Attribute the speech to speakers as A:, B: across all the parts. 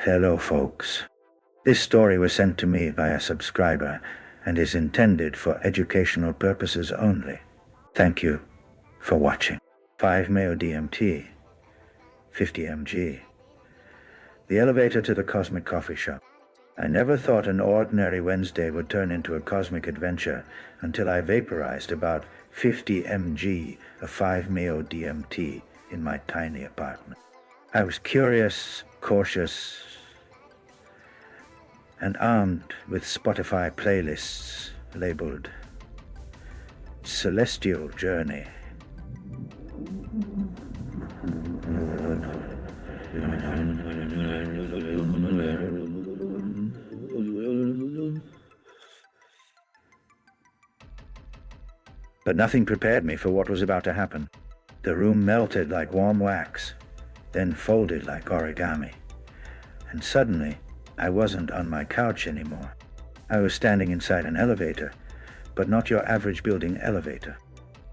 A: Hello, folks. This story was sent to me by a subscriber and is intended for educational purposes only. Thank you for watching. 5-meo DMT, 50 mg. The elevator to the cosmic coffee shop. I never thought an ordinary Wednesday would turn into a cosmic adventure until I vaporized about 50 mg of 5-meo DMT in my tiny apartment. I was curious, cautious, and armed with Spotify playlists labeled Celestial Journey. But nothing prepared me for what was about to happen. The room melted like warm wax, then folded like origami. And suddenly, I wasn't on my couch anymore. I was standing inside an elevator, but not your average building elevator.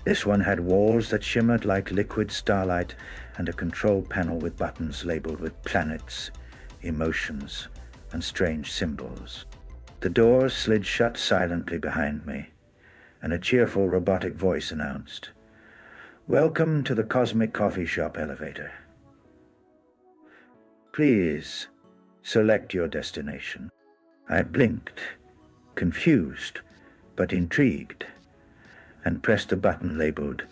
A: This one had walls that shimmered like liquid starlight and a control panel with buttons labeled with planets, emotions, and strange symbols. The doors slid shut silently behind me, and a cheerful robotic voice announced, "Welcome to the Cosmic Coffee Shop elevator. Please select your destination." I blinked, confused but intrigued, and pressed a button labeled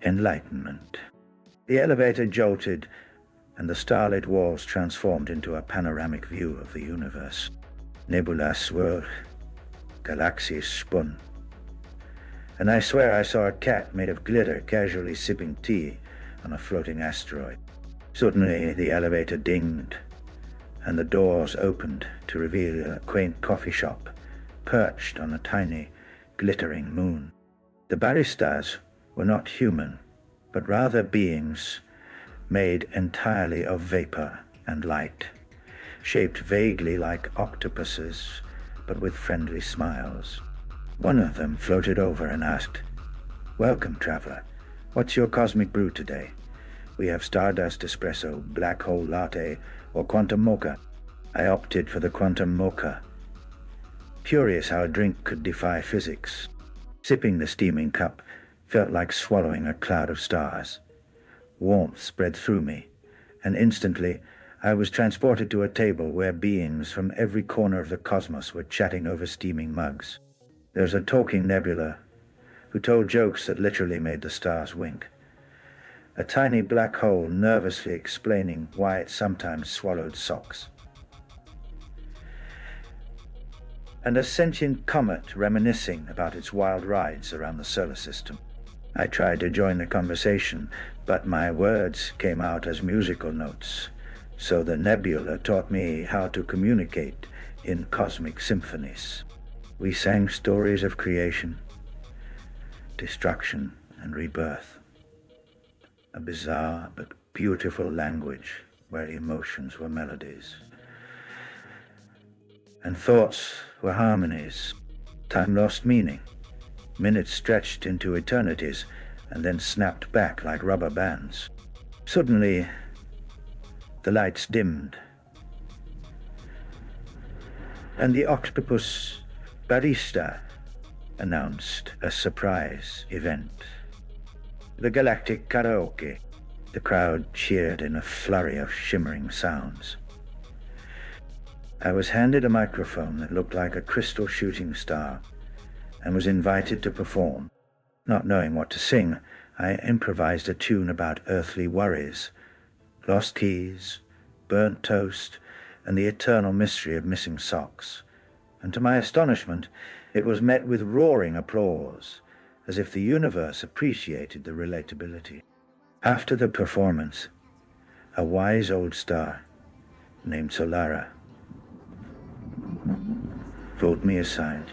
A: Enlightenment. The elevator jolted, and the starlit walls transformed into a panoramic view of the universe. Nebula swirled, galaxies spun, and I swear I saw a cat made of glitter casually sipping tea on a floating asteroid. Suddenly the elevator dinged, and the doors opened to reveal a quaint coffee shop perched on a tiny, glittering moon. The baristas were not human, but rather beings made entirely of vapor and light, shaped vaguely like octopuses, but with friendly smiles. One of them floated over and asked, "Welcome, traveler. What's your cosmic brew today? We have Stardust Espresso, Black Hole Latte, or Quantum Mocha." I opted for the Quantum Mocha. Curious how a drink could defy physics. Sipping the steaming cup felt like swallowing a cloud of stars. Warmth spread through me, and instantly I was transported to a table where beings from every corner of the cosmos were chatting over steaming mugs. There was a talking nebula who told jokes that literally made the stars wink. A tiny black hole nervously explaining why it sometimes swallowed socks. And a sentient comet reminiscing about its wild rides around the solar system. I tried to join the conversation, but my words came out as musical notes, so the nebula taught me how to communicate in cosmic symphonies. We sang stories of creation, destruction, and rebirth. A bizarre but beautiful language where emotions were melodies, and thoughts were harmonies. Time lost meaning. Minutes stretched into eternities and then snapped back like rubber bands. Suddenly, the lights dimmed, and the octopus barista announced a surprise event. The galactic karaoke. The crowd cheered in a flurry of shimmering sounds. I was handed a microphone that looked like a crystal shooting star and was invited to perform. Not knowing what to sing, I improvised a tune about earthly worries, lost keys, burnt toast, and the eternal mystery of missing socks. And to my astonishment, it was met with roaring applause, as if the universe appreciated the relatability. After the performance, a wise old star named Solara pulled me aside.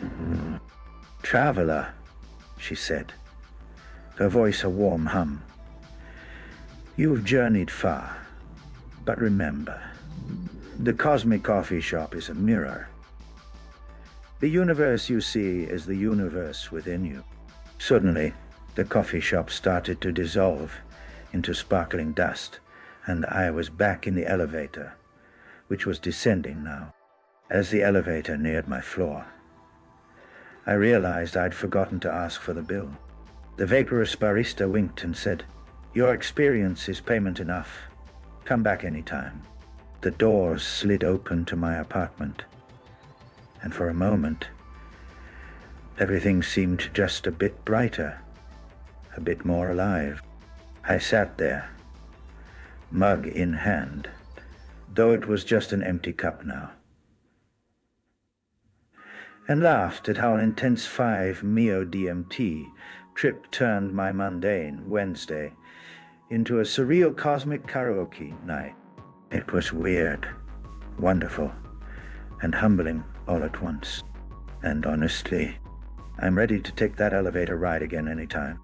A: "Traveler," she said, her voice a warm hum, "you've journeyed far, but remember, the cosmic coffee shop is a mirror. The universe you see is the universe within you." Suddenly, the coffee shop started to dissolve into sparkling dust, and I was back in the elevator, which was descending now, as the elevator neared my floor. I realized I'd forgotten to ask for the bill. The vaporous barista winked and said, "Your experience is payment enough. Come back any time." The doors slid open to my apartment, and for a moment, everything seemed just a bit brighter, a bit more alive. I sat there, mug in hand, though it was just an empty cup now, and laughed at how an intense 5 Mio DMT trip turned my mundane Wednesday into a surreal cosmic karaoke night. It was weird, wonderful, and humbling all at once. And honestly, I'm ready to take that elevator ride again anytime.